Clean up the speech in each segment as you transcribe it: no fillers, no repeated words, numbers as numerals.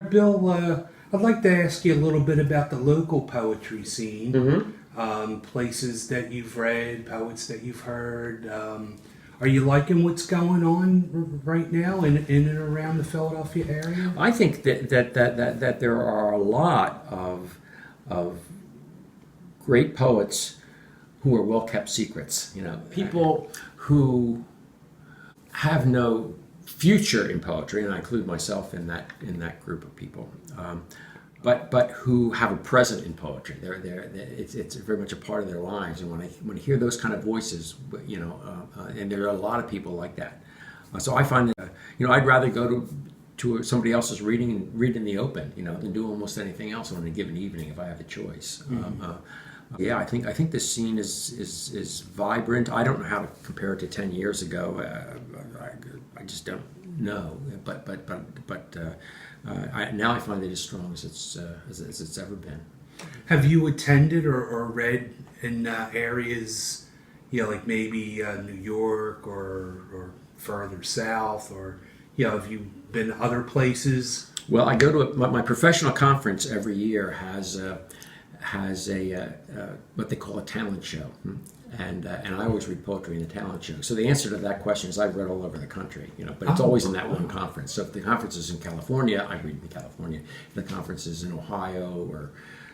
Bill, I'd like to ask you a little bit about the local poetry scene. Places that you've read, poets that you've heard. Are you liking what's going on right now in and around the Philadelphia area? I think that there are a lot of great poets who are well kept secrets. You know, people who have no future in poetry, and I include myself in that group of people. But who have a present in poetry. It's very much a part of their lives. And when I hear those kind of voices, you know, and there are a lot of people like that. So I find that I'd rather go to somebody else's reading and read in the open, than do almost anything else on a given evening if I have the choice. I think this scene is vibrant. I don't know how to compare it to 10 years ago. I just don't know. But now I find it as strong as it's ever been. Have you attended or read in areas, like maybe New York or further south, or have you been to other places? Well, I go to my professional conference every year has a what they call a talent show, and I always read poetry in the talent show. So the answer to that question is I've read all over the country, but it's always in that one conference. So if the conference is in California, I read in California. If the conference is in Ohio, or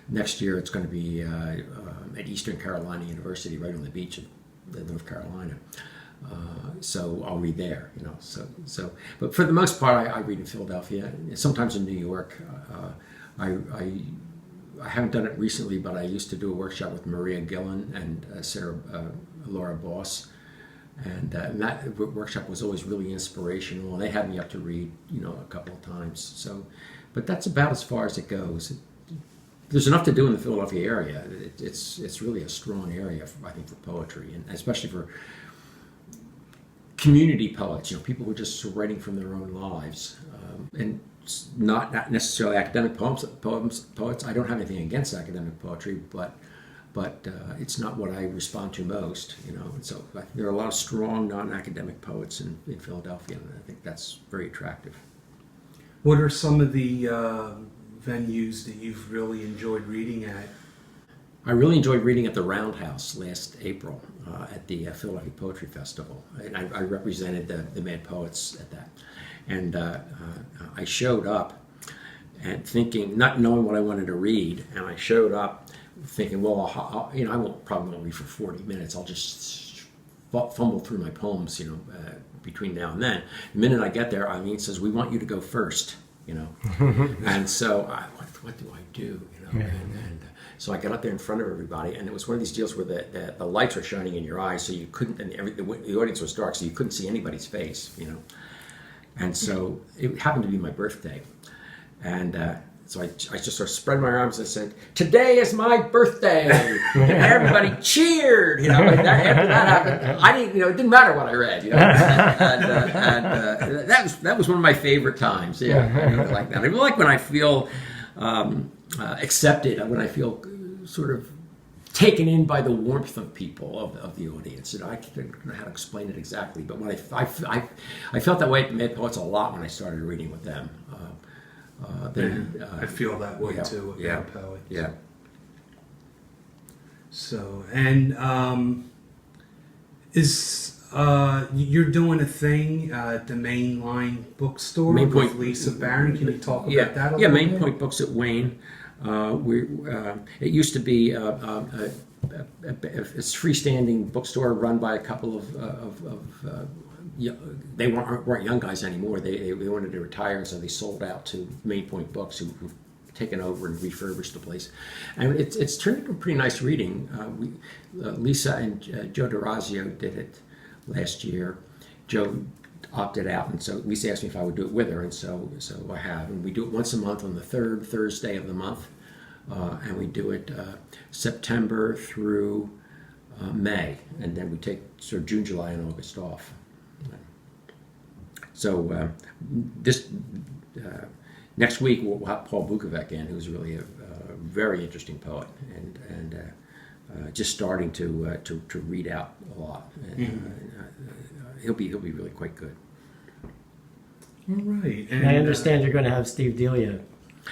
next year it's going to be at Eastern Carolina University, right on the beach of North Carolina. So I'll read there, But for the most part, I read in Philadelphia. Sometimes in New York. I haven't done it recently, but I used to do a workshop with Maria Gillen and Laura Boss, and that workshop was always really inspirational. And they had me up to read, a couple of times. So, but that's about as far as it goes. There's enough to do in the Philadelphia area. It's really a strong area, I think, for poetry, and especially for community poets. People who are just writing from their own lives, and not necessarily academic poets. I don't have anything against academic poetry, but it's not what I respond to most. And so there are a lot of strong non-academic poets in Philadelphia, and I think that's very attractive. What are some of the venues that you've really enjoyed reading at? I really enjoyed reading at the Roundhouse last April at the Philadelphia Poetry Festival. And I represented the Mad Poets at that. And I showed up and thinking, not knowing what I wanted to read, and I showed up thinking, well, I probably won't read for 40 minutes. I'll just fumble through my poems, between now and then. The minute I get there, Eileen says, "We want you to go first," And so what do I do, And so I got up there in front of everybody, and it was one of these deals where the lights were shining in your eyes, so you couldn't, and the audience was dark, so you couldn't see anybody's face, And so it happened to be my birthday. And so I just sort of spread my arms and said, "Today is my birthday." And everybody cheered. After that happened, I didn't, it didn't matter what I read. And that was one of my favorite times. Like that. I like when I feel accepted, when I feel sort of taken in by the warmth of people, of the audience. I don't know how to explain it exactly, but when I felt that way at Mad Poets a lot when I started reading with them. I feel that way too with Mad Poets. Yeah. So, and you're doing a thing at the Mainline Bookstore with Lisa Barron. Can you talk about that a little bit? Yeah, Main Point Books at Wayne. It used to be a freestanding bookstore run by a couple of they weren't young guys anymore. They wanted to retire, so they sold out to Main Point Books, who've taken over and refurbished the place. And it's turned into a pretty nice reading. Lisa and Joe DeRazio did it last year. Joe opted out, and so Lisa asked me if I would do it with her, and so I have. And we do it once a month on the third Thursday of the month, and we do it September through May, and then we take sort of June, July, and August off. So this next week we'll have Paul Bukovac in, who's really a very interesting poet, and just starting to read out a lot. And, he'll be really quite good. All right. And I understand you're going to have Steve Delia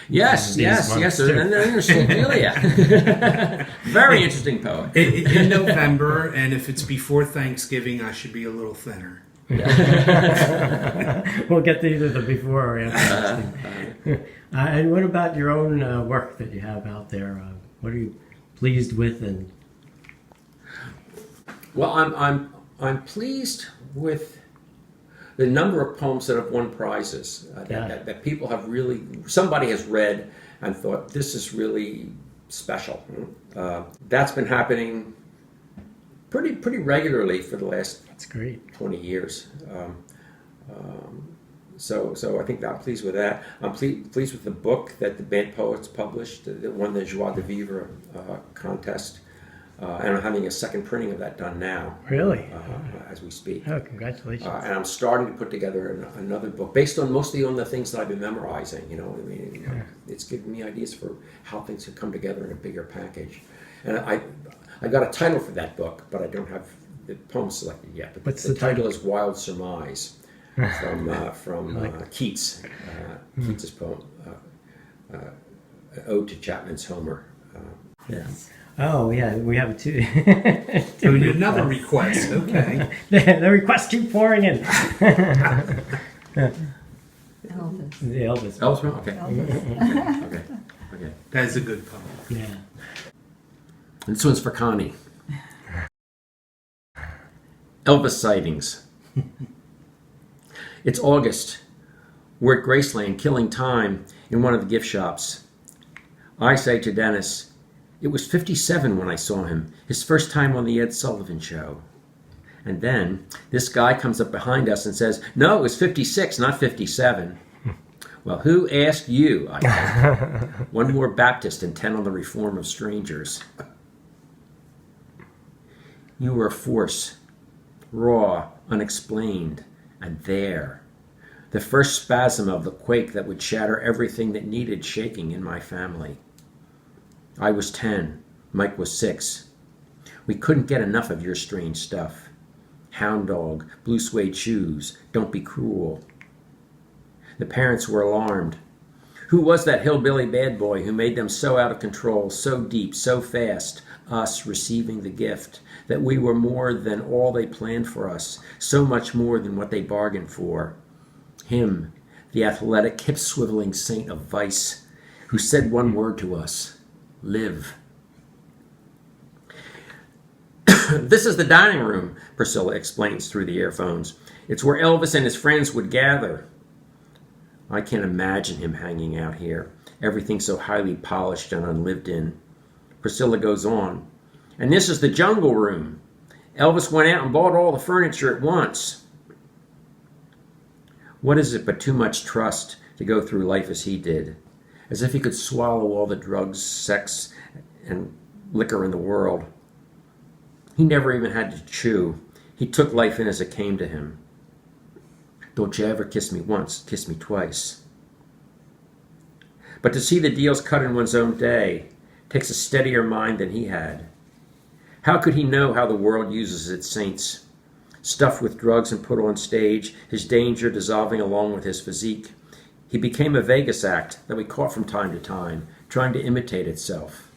Yes, months, too. and then there's Steve Delia. Very interesting poet. In November, and if it's before Thanksgiving, I should be a little thinner. We'll get to either the before or after. And what about your own work that you have out there? What are you pleased with? And Well, I'm pleased with the number of poems that have won prizes that people have really, somebody has read and thought this is really special. That's been happening pretty regularly for the last that's great. 20 years. So I think I'm pleased with that. I'm pleased with the book that the Band Poets published, that won the Joie de Vivre contest. And I'm having a second printing of that done now. Really? As we speak. Oh, congratulations. And I'm starting to put together another book based mostly on the things that I've been memorizing. You know what I mean? It's giving me ideas for how things could come together in a bigger package. And I got a title for that book, but I don't have the poem selected yet. But What's the the title title? is Wild Surmise from Keats. Keats's poem, Ode to Chapman's Homer. Yeah. Oh, yeah, we have two. Oh, another request. Okay. The requests keep pouring in. Elvis. The Elvis. Elvis? Okay. Elvis. Okay. That's a good poem. Yeah. And this one's for Connie. Elvis sightings. It's August. We're at Graceland killing time in one of the gift shops. I say to Dennis, it was 57 when I saw him, his first time on the Ed Sullivan Show. And then this guy comes up behind us and says, no, it was 56, not 57. Well, who asked you? I think. One more Baptist intent on the reform of strangers. You were a force, raw, unexplained, and there. The first spasm of the quake that would shatter everything that needed shaking in my family. I was 10, Mike was 6. We couldn't get enough of your strange stuff. Hound dog, blue suede shoes, don't be cruel. The parents were alarmed. Who was that hillbilly bad boy who made them so out of control, so deep, so fast, us receiving the gift, that we were more than all they planned for us, so much more than what they bargained for? Him, the athletic, hip-swiveling saint of vice, who said one word to us, live. This is the dining room, Priscilla explains through the earphones. It's where Elvis and his friends would gather. I can't imagine him hanging out here, everything so highly polished and unlived in. Priscilla goes on. And this is the jungle room. Elvis went out and bought all the furniture at once. What is it but too much trust to go through life as he did? As if he could swallow all the drugs, sex, and liquor in the world. He never even had to chew. He took life in as it came to him. Don't you ever kiss me once, kiss me twice. But to see the deals cut in one's own day takes a steadier mind than he had. How could he know how the world uses its saints? Stuffed with drugs and put on stage, his danger dissolving along with his physique. He became a Vegas act that we caught from time to time, trying to imitate itself.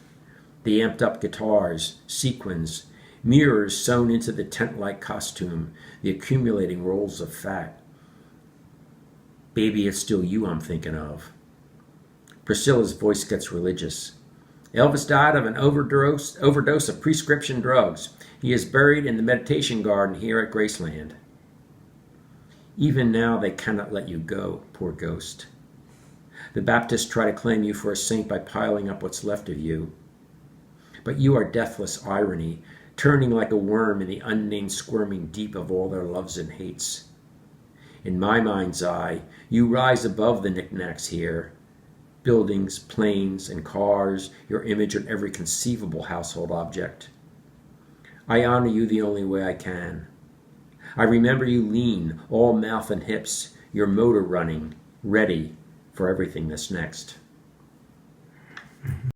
The amped-up guitars, sequins, mirrors sewn into the tent-like costume, the accumulating rolls of fat. Baby, it's still you I'm thinking of. Priscilla's voice gets religious. Elvis died of an overdose of prescription drugs. He is buried in the meditation garden here at Graceland. Even now they cannot let you go, poor ghost. The Baptists try to claim you for a saint by piling up what's left of you. But you are deathless irony, turning like a worm in the unnamed squirming deep of all their loves and hates. In my mind's eye, you rise above the knickknacks here. Buildings, planes, and cars, your image on every conceivable household object. I honor you the only way I can. I remember you lean, all mouth and hips, your motor running, ready for everything that's next.